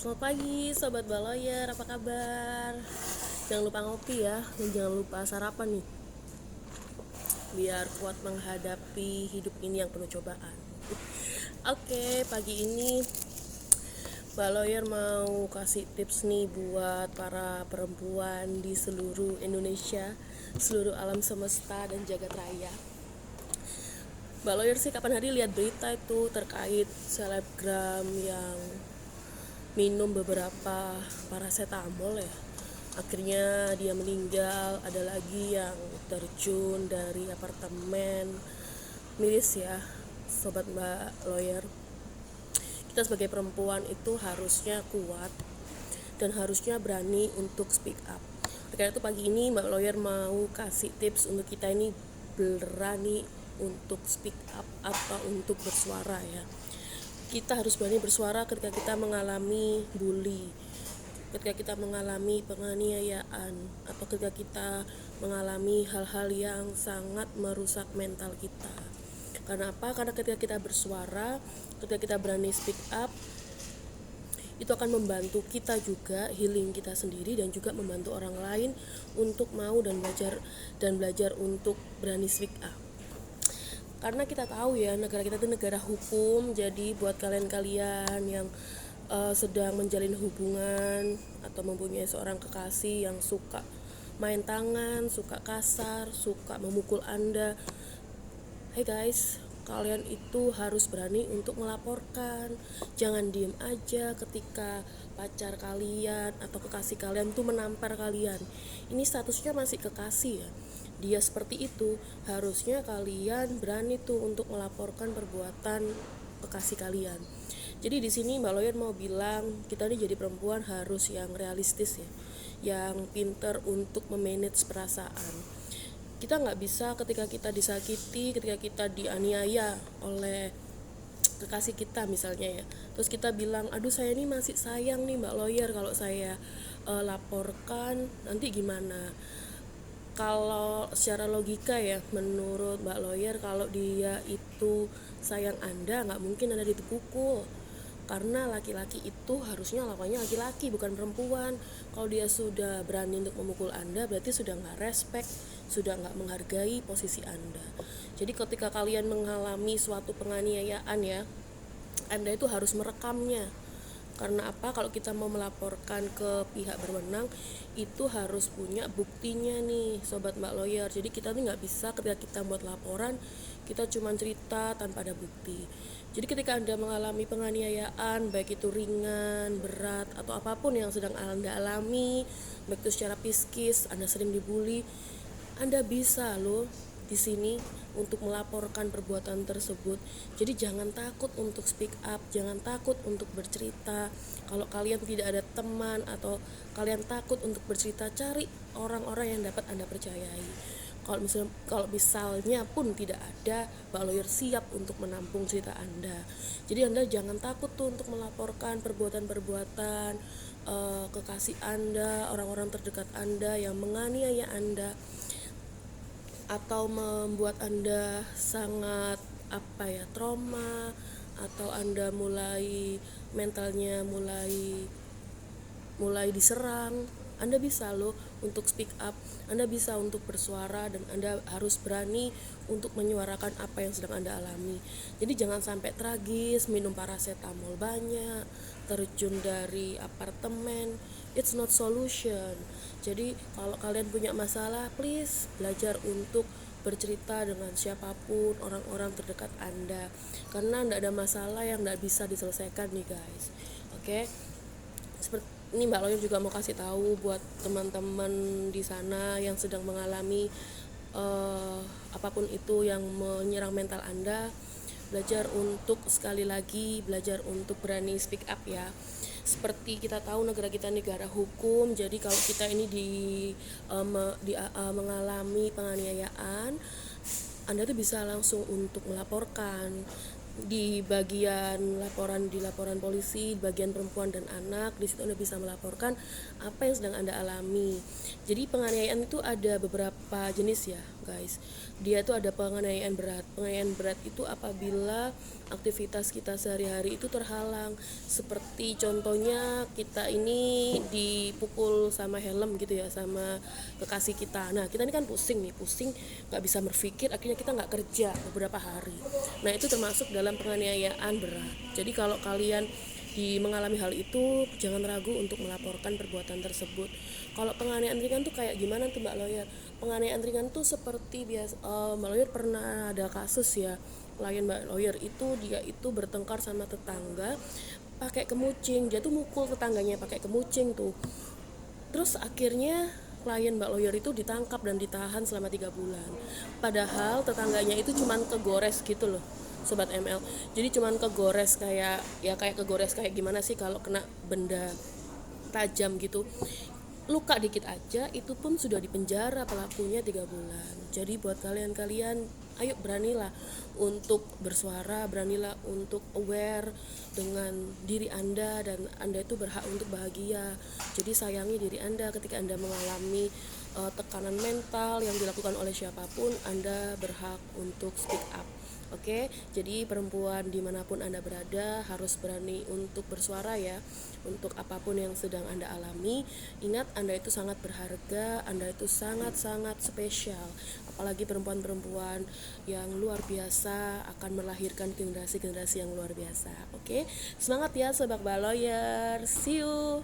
Selamat pagi Sobat Baloyer, apa kabar? Jangan lupa ngopi ya, dan jangan lupa sarapan nih biar kuat menghadapi hidup ini yang penuh cobaan. Oke, pagi ini Baloyer mau kasih tips nih buat para perempuan di seluruh Indonesia, seluruh alam semesta dan jagat raya. Baloyer sih kapan hari lihat berita itu terkait selebgram yang minum beberapa paracetamol ya, akhirnya dia meninggal. Ada lagi yang terjun dari apartemen. Miris ya Sobat Mbak Lawyer. Kita sebagai perempuan itu harusnya kuat dan harusnya berani untuk speak up. Karena itu pagi ini Mbak Lawyer mau kasih tips untuk kita ini berani untuk speak up atau untuk bersuara ya. Kita harus berani bersuara ketika kita mengalami bully, ketika kita mengalami penganiayaan, atau ketika kita mengalami hal-hal yang sangat merusak mental kita. Karena apa? Karena ketika kita bersuara, ketika kita berani speak up, itu akan membantu kita juga healing kita sendiri dan juga membantu orang lain untuk mau dan belajar untuk berani speak up. Karena kita tahu ya, negara kita itu negara hukum. Jadi buat kalian-kalian yang sedang menjalin hubungan atau mempunyai seorang kekasih yang suka main tangan, suka kasar, suka memukul Anda, hey guys, kalian itu harus berani untuk melaporkan. Jangan diem aja ketika pacar kalian atau kekasih kalian tuh menampar kalian. Ini statusnya masih kekasih ya, dia seperti itu. Harusnya kalian berani tuh untuk melaporkan perbuatan kekasih kalian. Jadi di sini Mbak Lawyer mau bilang, kita nih jadi perempuan harus yang realistis ya, yang pinter untuk memanage perasaan. Kita nggak bisa ketika kita disakiti, ketika kita dianiaya oleh kekasih kita misalnya ya, terus kita bilang, aduh saya ini masih sayang nih Mbak Lawyer, kalau saya laporkan nanti gimana? Kalau secara logika ya, menurut Mbak Lawyer, kalau dia itu sayang Anda, nggak mungkin Anda dipukul. Karena laki-laki itu harusnya lawannya laki-laki, bukan perempuan. Kalau dia sudah berani untuk memukul Anda, berarti sudah nggak respect, sudah nggak menghargai posisi Anda. Jadi ketika kalian mengalami suatu penganiayaan ya, Anda itu harus merekamnya. Karena apa? Kalau kita mau melaporkan ke pihak berwenang, itu harus punya buktinya nih Sobat Mbak Lawyer. Jadi kita tuh nggak bisa ketika kita buat laporan, kita cuma cerita tanpa ada bukti. Jadi ketika Anda mengalami penganiayaan, baik itu ringan, berat, atau apapun yang sedang Anda alami, baik itu secara psikis, Anda sering dibully, Anda bisa loh di sini untuk melaporkan perbuatan tersebut. Jadi jangan takut untuk speak up, jangan takut untuk bercerita. Kalau kalian tidak ada teman atau kalian takut untuk bercerita, cari orang-orang yang dapat Anda percayai. Kalau misalnya pun tidak ada, Mbak Lawyer siap untuk menampung cerita Anda. Jadi Anda jangan takut tuh untuk melaporkan perbuatan-perbuatan kekasih Anda, orang-orang terdekat Anda yang menganiaya Anda atau membuat Anda sangat trauma, atau Anda mentalnya mulai diserang. Anda bisa loh untuk speak up, Anda bisa untuk bersuara, dan Anda harus berani untuk menyuarakan apa yang sedang Anda alami. Jadi jangan sampai tragis, minum paracetamol banyak, terjun dari apartemen. It's not solution. Jadi kalau kalian punya masalah, please belajar untuk bercerita dengan siapapun, orang-orang terdekat Anda. Karena tidak ada masalah yang tidak bisa diselesaikan nih guys. Oke? Seperti ini Mbak Lawyer juga mau kasih tahu buat teman-teman di sana yang sedang mengalami apapun itu yang menyerang mental Anda. Belajar untuk sekali lagi belajar untuk berani speak up ya. Seperti kita tahu negara kita negara hukum, jadi kalau kita ini mengalami penganiayaan, Anda tuh bisa langsung untuk melaporkan. di bagian laporan, di laporan polisi, bagian perempuan dan anak, di situ Anda bisa melaporkan apa yang sedang Anda alami. Jadi penganiayaan itu ada beberapa jenis ya guys. Dia itu ada penganiayaan berat. Penganiayaan berat itu apabila aktivitas kita sehari-hari itu terhalang, seperti contohnya kita ini dipukul sama helm gitu ya, sama kekasih kita. Nah kita ini kan pusing, nggak bisa berpikir, akhirnya kita nggak kerja beberapa hari. Nah itu termasuk dalam penganiayaan berat. Jadi kalau kalian mengalami hal itu, jangan ragu untuk melaporkan perbuatan tersebut. Kalau penganiayaan ringan tuh kayak gimana tuh Mbak Lawyer? Penganiayaan ringan tuh seperti biasa, Mbak Lawyer pernah ada kasus ya, klien Mbak Lawyer itu dia itu bertengkar sama tetangga pakai kemucing. Dia tuh mukul tetangganya pakai kemucing tuh. Terus akhirnya klien Mbak Lawyer itu ditangkap dan ditahan selama 3 bulan. Padahal tetangganya itu cuman kegores gitu loh, Sobat ML. Jadi cuman kegores kayak kegores kayak gimana sih kalau kena benda tajam gitu. Luka dikit aja itu pun sudah dipenjara pelakunya 3 bulan. Jadi buat kalian-kalian, ayo beranilah untuk bersuara, beranilah untuk aware dengan diri Anda, dan Anda itu berhak untuk bahagia. Jadi sayangi diri Anda ketika Anda mengalami tekanan mental yang dilakukan oleh siapapun. Anda berhak untuk speak up. Oke, jadi perempuan dimanapun Anda berada harus berani untuk bersuara ya, untuk apapun yang sedang Anda alami. Ingat, Anda itu sangat berharga, Anda itu sangat-sangat spesial. Apalagi perempuan-perempuan yang luar biasa akan melahirkan generasi-generasi yang luar biasa. Oke, semangat ya Sobat Baloyer, see you!